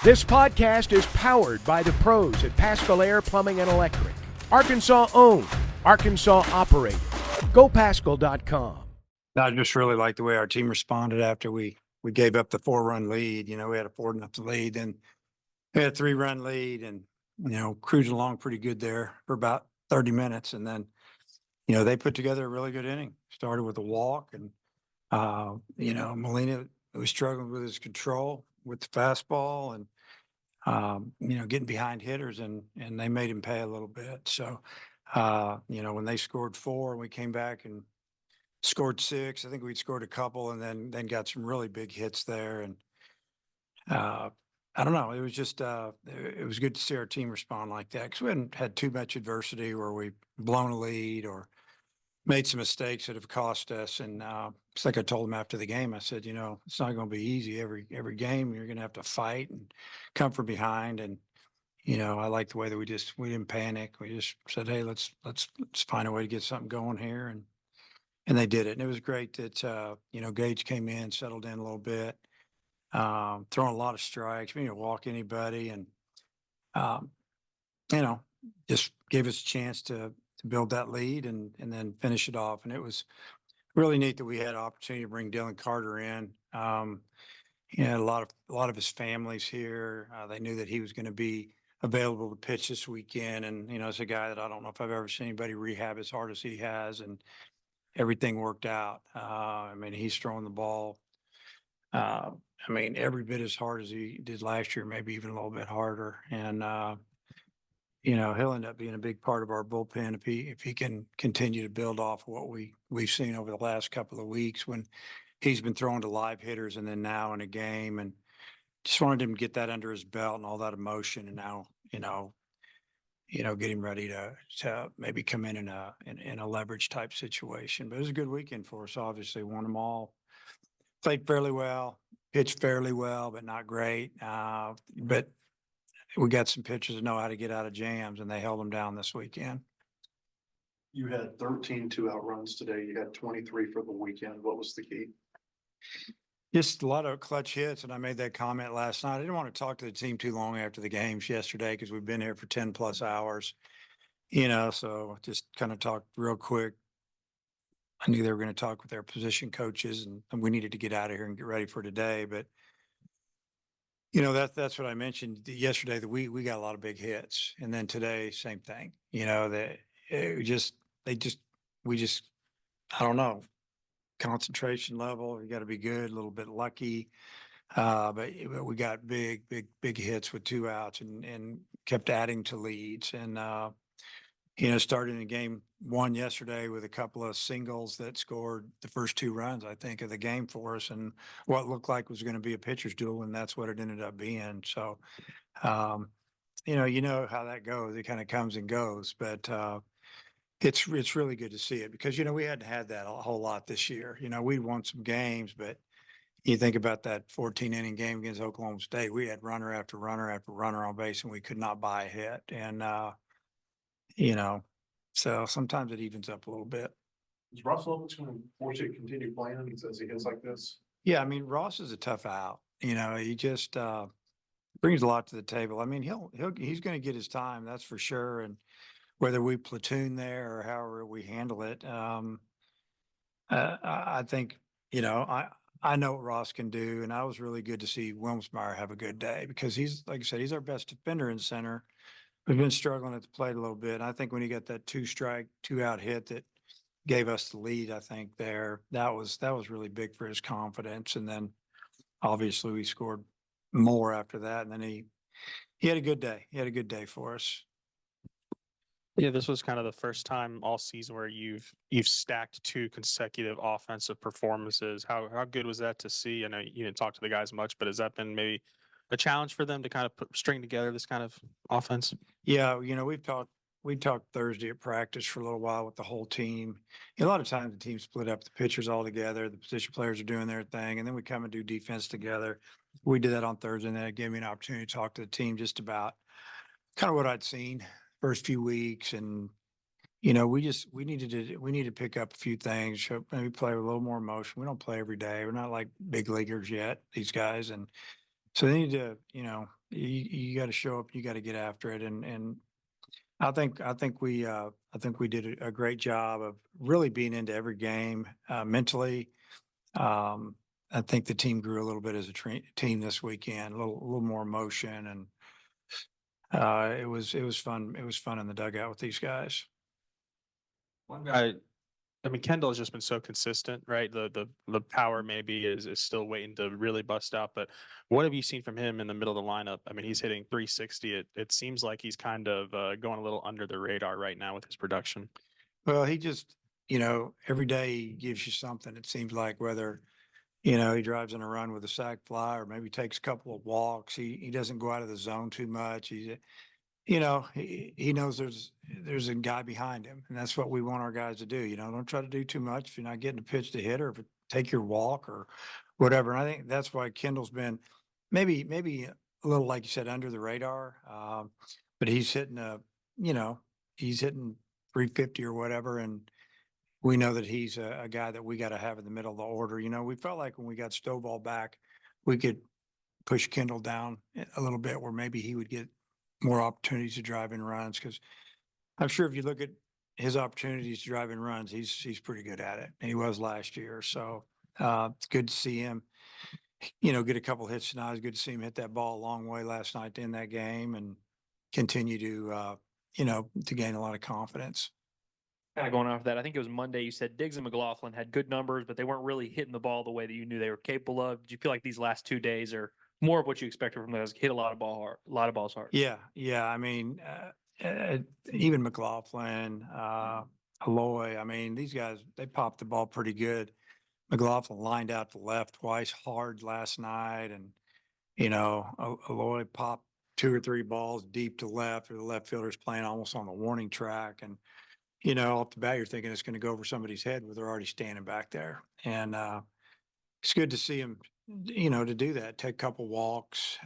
This podcast is powered by the pros at Pascal Air Plumbing and Electric. Arkansas owned, Arkansas operated. GoPascal.com. I just really like the way our team responded after we gave up the 4-run lead. We had a 4-0 lead, then we had a 3-run lead, and cruising along pretty good there for about 30 minutes, and then they put together a really good inning. Started with a walk, and Molina was struggling with his control with the fastball, and getting behind hitters, and they made him pay a little bit. So when they scored 4 and we came back and scored 6, I think we'd scored a couple, and then got some really big hits there. And I don't know, it was just it was good to see our team respond like that, because we hadn't had too much adversity where we've blown a lead or made some mistakes that have cost us. And it's like I told him after the game, I said, it's not going to be easy every game. You're going to have to fight and come from behind. And I like the way that we didn't panic. We just said, hey, let's find a way to get something going here. And they did it. And it was great that, Gage came in, settled in a little bit, throwing a lot of strikes, walk anybody, and, just gave us a chance to build that lead and then finish it off. And it was really neat that we had an opportunity to bring Dylan Carter in. A lot of his family's here. They knew that he was going to be available to pitch this weekend. And, it's a guy that I don't know if I've ever seen anybody rehab as hard as he has. And everything worked out. He's throwing the ball, every bit as hard as he did last year, maybe even a little bit harder. And, he'll end up being a big part of our bullpen if he can continue to build off of what we've seen over the last couple of weeks when he's been throwing to live hitters and then now in a game. And just wanted him to get that under his belt and all that emotion. And now, get him ready to maybe come in a leverage type situation. But it was a good weekend for us. Obviously, won them all. Played fairly well, pitched fairly well, but not great. But we got some pitchers that know how to get out of jams, and they held them down this weekend. You had 13 two-out runs today. You had 23 for the weekend. What was the key? Just a lot of clutch hits, and I made that comment last night. I didn't want to talk to the team too long after the games yesterday because we've been here for 10 plus hours, so just kind of talked real quick. I knew they were going to talk with their position coaches, and we needed to get out of here and get ready for today. But, that's what I mentioned yesterday, that we got a lot of big hits. And then today, same thing, that we just, I don't know, concentration level. You got to be good, a little bit lucky. But we got big hits with 2 outs and kept adding to leads. And, started in game 1 yesterday with a couple of singles that scored the first 2 runs, I think, of the game for us, and what looked like was going to be a pitcher's duel. And that's what it ended up being. So, you know how that goes. It kind of comes and goes, but, it's really good to see it because, we hadn't had that a whole lot this year. We won some games, but you think about that 14-inning game against Oklahoma State, we had runner after runner after runner on base, and we could not buy a hit. And, so sometimes it evens up a little bit. Is Russell going to force you to continue playing as he hits like this? Yeah, Ross is a tough out. He just brings a lot to the table. He's going to get his time, that's for sure. And whether we platoon there or however we handle it, I think, I know what Ross can do. And I was really good to see Wilmsmeyer have a good day because he's, like I said, he's our best defender in center. We've been struggling at the plate a little bit. And I think when he got that 2-strike, 2-out hit that gave us the lead, I think that was really big for his confidence. And then obviously we scored more after that. And then he had a good day. He had a good day for us. Yeah, this was kind of the first time all season where you've stacked 2 consecutive offensive performances. How good was that to see? I know you didn't talk to the guys much, but has that been maybe a challenge for them to kind of string together this kind of offense? Yeah, we talked Thursday at practice for a little while with the whole team. A lot of times the team split up the pitchers all together. The position players are doing their thing, and then we come and do defense together. We did that on Thursday, and that gave me an opportunity to talk to the team just about kind of what I'd seen first few weeks. And, we needed to pick up a few things, maybe play with a little more emotion. We don't play every day. We're not like big leaguers yet, these guys. And So they need to, you got to show up, you got to get after it. And I think we did a great job of really being into every game, mentally. I think the team grew a little bit as a team this weekend, a little more emotion, and it was fun. It was fun in the dugout with these guys. One guy, I mean, Kendall has just been so consistent, right? The power maybe is still waiting to really bust out. But what have you seen from him in the middle of the lineup? I mean, he's hitting 360. It seems like he's kind of going a little under the radar right now with his production. Well, he just, every day he gives you something. It seems like whether, he drives in a run with a sac fly or maybe takes a couple of walks. He doesn't go out of the zone too much. He knows there's a guy behind him, and that's what we want our guys to do. Don't try to do too much if you're not getting a pitch to hit, or if take your walk or whatever. And I think that's why Kendall's been maybe a little, like you said, under the radar. But he's hitting he's hitting 350 or whatever, and we know that he's a guy that we got to have in the middle of the order. We felt like when we got Stovall back, we could push Kendall down a little bit, where maybe he would get more opportunities to drive in runs, because I'm sure if you look at his opportunities to drive in runs, he's pretty good at it, and he was last year. So it's good to see him, get a couple hits tonight. It's good to see him hit that ball a long way last night to end that game and continue to gain a lot of confidence. Kind of going off that, I think it was Monday. You said Diggs and McLaughlin had good numbers, but they weren't really hitting the ball the way that you knew they were capable of. Did you feel like these last 2 days are more of what you expected from those? Hit a lot of balls hard. Yeah. I mean, even McLaughlin, Aloy. I mean, these guys, they popped the ball pretty good. McLaughlin lined out to left twice hard last night, and Aloy popped 2 or 3 balls deep to left, or the left fielder's playing almost on the warning track, and off the bat you're thinking it's going to go over somebody's head, where they're already standing back there. And it's good to see him, to do that, take a couple walks.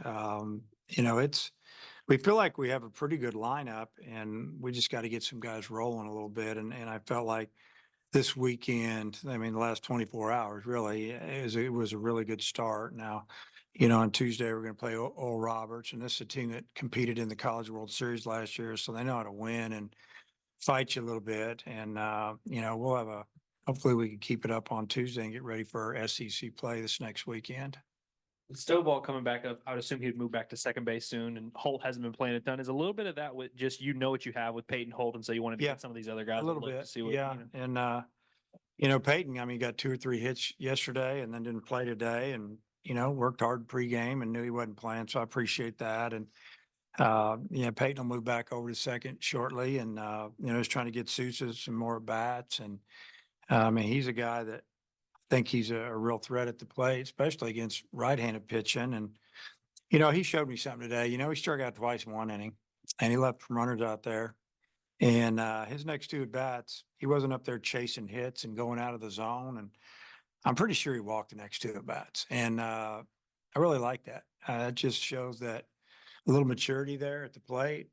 We feel like we have a pretty good lineup, and we just got to get some guys rolling a little bit. And I felt like this weekend, I mean, the last 24 hours, really, it was a really good start. Now, on Tuesday, we're going to play Oral Roberts, and this is a team that competed in the College World Series last year, so they know how to win and fight you a little bit. And, hopefully we can keep it up on Tuesday and get ready for our SEC play this next weekend. With Stovall coming back up, I would assume he would move back to second base soon, and Holt hasn't been playing a ton. Is a little bit of that with just what you have with Peyton Holt, and so you wanted to get some of these other guys A little look bit, to see what, yeah. And Peyton, I mean, got 2 or 3 hits yesterday, and then didn't play today, and worked hard pregame and knew he wasn't playing, so I appreciate that. And Peyton will move back over to second shortly, and he's trying to get Sousa some more at bats. And I mean, he's a guy that I think he's a real threat at the plate, especially against right-handed pitching. And he showed me something today. He struck out twice in 1 inning, and he left runners out there. And his next 2 at bats, he wasn't up there chasing hits and going out of the zone. And I'm pretty sure he walked the next 2 at bats. And I really like that. It just shows that a little maturity there at the plate.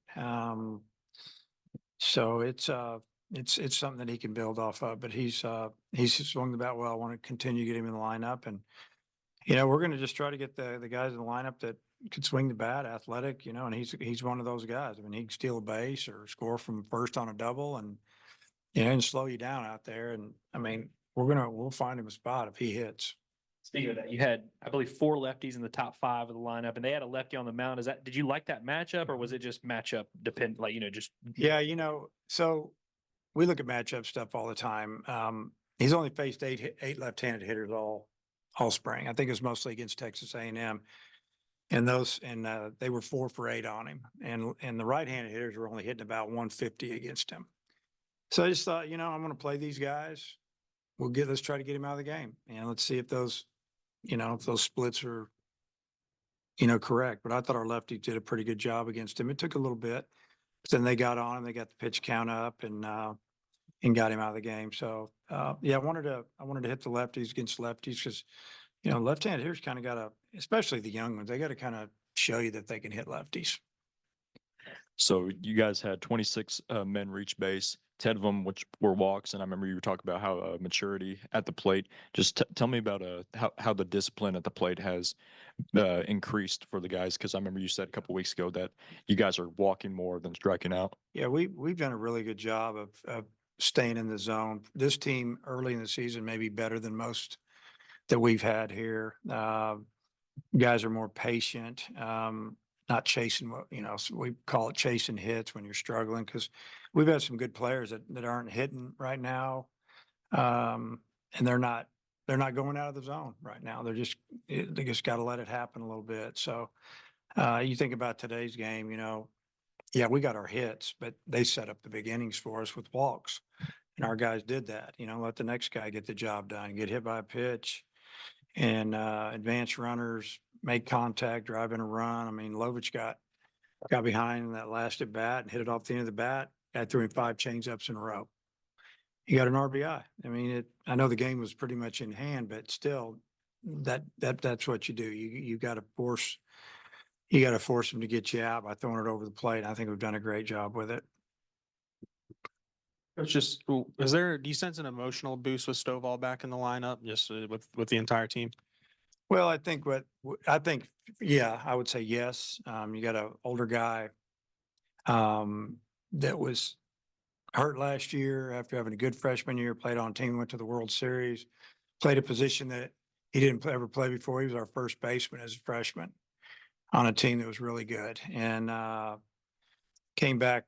So it's something that he can build off of. But he's swung the bat well. I want to continue to get him in the lineup, and we're going to just try to get the guys in the lineup that could swing the bat, athletic, and he's one of those guys. I mean, he can steal a base or score from first on a double, and and slow you down out there. And I mean, we'll find him a spot if he hits. Speaking of that, you had, I believe, 4 lefties in the top 5 of the lineup, and they had a lefty on the mound. Did you like that matchup, or was it just matchup dependent? Yeah, so we look at matchup stuff all the time. He's only faced 8 left-handed hitters all spring. I think it was mostly against Texas A&M, and they were 4 for 8 on him, and the right-handed hitters were only hitting about 150 against him. So I just thought, I'm going to play these guys. Let's try to get him out of the game, and let's see if those splits are, correct. But I thought our lefties did a pretty good job against him. It took a little bit, but then they got on him. They got the pitch count up and got him out of the game. So I wanted to hit the lefties against lefties, because left-handed hitters kind of got to, especially the young ones, they got to kind of show you that they can hit lefties. So you guys had 26 men reach base. 10 of them which were walks, and I remember you were talking about how maturity at the plate. Just tell me about how the discipline at the plate has increased for the guys, because I remember you said a couple weeks ago that you guys are walking more than striking out. Yeah, we've done a really good job of staying in the zone. This team early in the season may be better than most that we've had here. Guys are more patient, not chasing what, so we call it chasing hits when you're struggling, because we've had some good players that aren't hitting right now. And they're not going out of the zone right now. They just got to let it happen a little bit. So you think about today's game, yeah, we got our hits, but they set up the big innings for us with walks. And our guys did that, let the next guy get the job done, get hit by a pitch, and advance runners make contact, drive in a run. I mean, Lovich got behind in that last at bat and hit it off the end of the bat. Guy threw him 5 changeups in a row. He got an RBI. I mean, I know the game was pretty much in hand, but still, that's what you do. You got to force him to get you out by throwing it over the plate. I think we've done a great job with it. It's just, do you sense an emotional boost with Stovall back in the lineup, just with the entire team? Well, yeah, I would say yes. You got an older guy that was hurt last year after having a good freshman year, played on a team, went to the World Series, played a position that he didn't ever play before. He was our first baseman as a freshman on a team that was really good, and came back,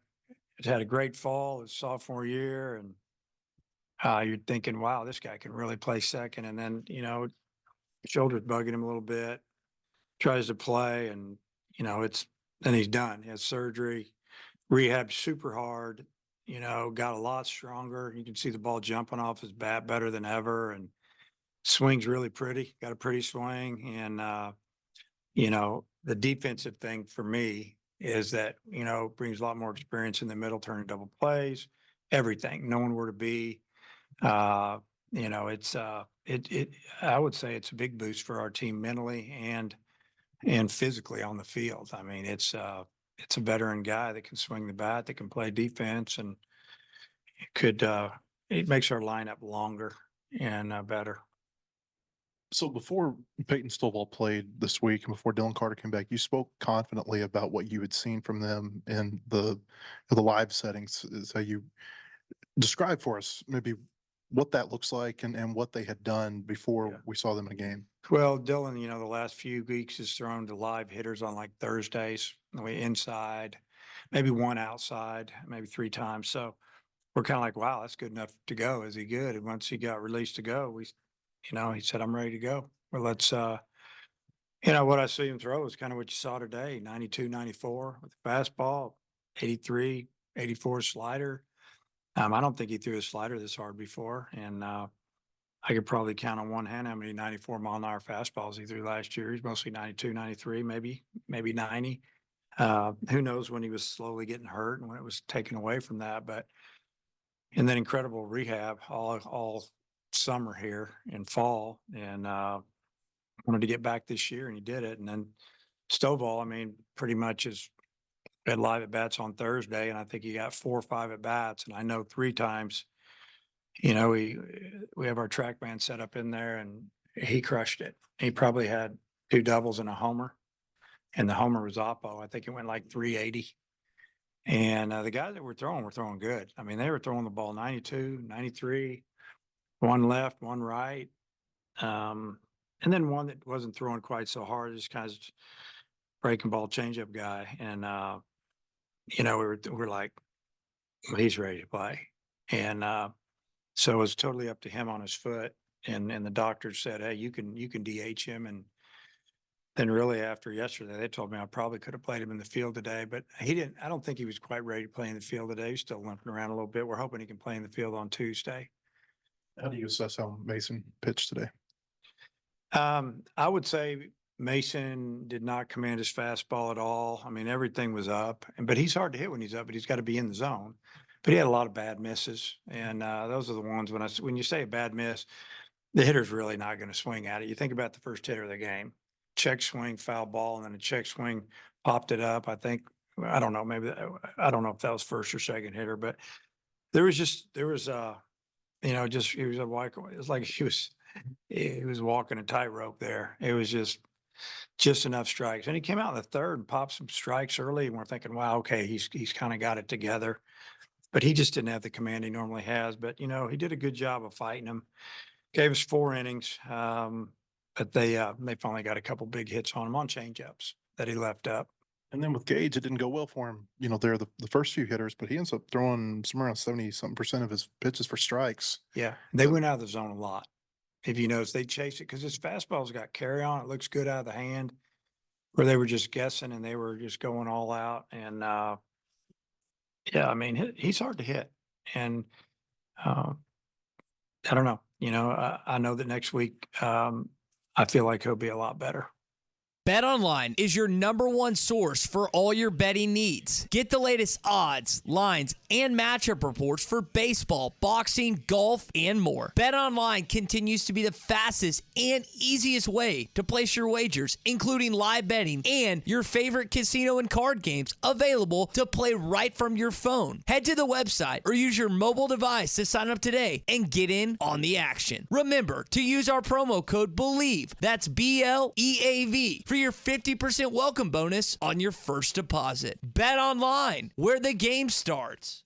had a great fall his sophomore year, and you're thinking, wow, this guy can really play second. And then, shoulder's bugging him a little bit, tries to play, and, then he's done. He has surgery, rehab super hard, got a lot stronger. You can see the ball jumping off his bat better than ever, and swings really pretty, got a pretty swing. And, the defensive thing for me is that, brings a lot more experience in the middle, turning double plays, everything, knowing where to be. It's I would say it's a big boost for our team mentally and physically on the field. I mean, it's a veteran guy that can swing the bat, that can play defense, and it makes our lineup longer and better. So before Peyton Stovall played this week and before Dylan Carter came back, you spoke confidently about what you had seen from them in the live settings. Is how you describe for us maybe what that looks like and what they had done before we saw them in a game. Well, Dylan, the last few weeks has thrown to live hitters on like Thursdays, inside, maybe one outside, maybe 3 times. So we're kind of like, wow, that's good enough to go. Is he good? And once he got released to go, he said, I'm ready to go. Well, let's, what I see him throw is kind of what you saw today, 92, 94 with the fastball, 83, 84 slider. I don't think he threw a slider this hard before. And I could probably count on one hand how many 94-mile-an-hour fastballs he threw last year. He's mostly 92, 93, maybe 90. Who knows when he was slowly getting hurt and when it was taken away from that. And then incredible rehab all summer here in fall, and wanted to get back this year, and he did it. And then Stovall, I mean, pretty much had live at bats on Thursday, and I think he got 4 or 5 at bats. And I know 3 times, we have our track band set up in there, and he crushed it. He probably had 2 doubles and a homer, and the homer was Oppo. I think it went like 380. And the guys that were throwing good. I mean, they were throwing the ball 92, 93, one left, one right. And then one that wasn't throwing quite so hard, just kind of breaking ball changeup guy. And, we're like, well, he's ready to play. And so it was totally up to him on his foot. And the doctor said, hey, you can DH him. And then really after yesterday, they told me I probably could have played him in the field today, but I don't think he was quite ready to play in the field today. He's still limping around a little bit. We're hoping he can play in the field on Tuesday. How do you assess how Mason pitched today? I would say Mason did not command his fastball at all. I mean, everything was up, but he's hard to hit when he's up, but he's got to be in the zone. But he had a lot of bad misses, and those are the ones when you say a bad miss, the hitter's really not going to swing at it. You think about the first hitter of the game, check swing, foul ball, and then a check swing popped it up. I don't know if that was first or second hitter, but there was, you know, just, he was a white, it was like he was walking a tightrope there. It was just enough strikes. And he came out in the third and popped some strikes early. And we're thinking, wow, okay, he's kind of got it together. But he just didn't have the command he normally has. But, you know, he did a good job of fighting him. Gave us 4 innings. But they finally got a couple big hits on him on changeups that he left up. And then with Gage, it didn't go well for him. You know, they're the first few hitters, but he ends up throwing somewhere around 70-something% of his pitches for strikes. Yeah, they went out of the zone a lot. If you notice, they chased it because his fastball's got carry on. It looks good out of the hand. Where they were just guessing and they were just going all out. And yeah, I mean, he's hard to hit. And I don't know. You know, I know that next week I feel like he'll be a lot better. BetOnline is your #1 source for all your betting needs. Get the latest odds, lines, and matchup reports for baseball, boxing, golf, and more. BetOnline continues to be the fastest and easiest way to place your wagers, including live betting and your favorite casino and card games available to play right from your phone. Head to the website or use your mobile device to sign up today and get in on the action. Remember to use our promo code BELIEVE, that's BLEAV, for your 50% welcome bonus on your first deposit. Bet online, where the game starts.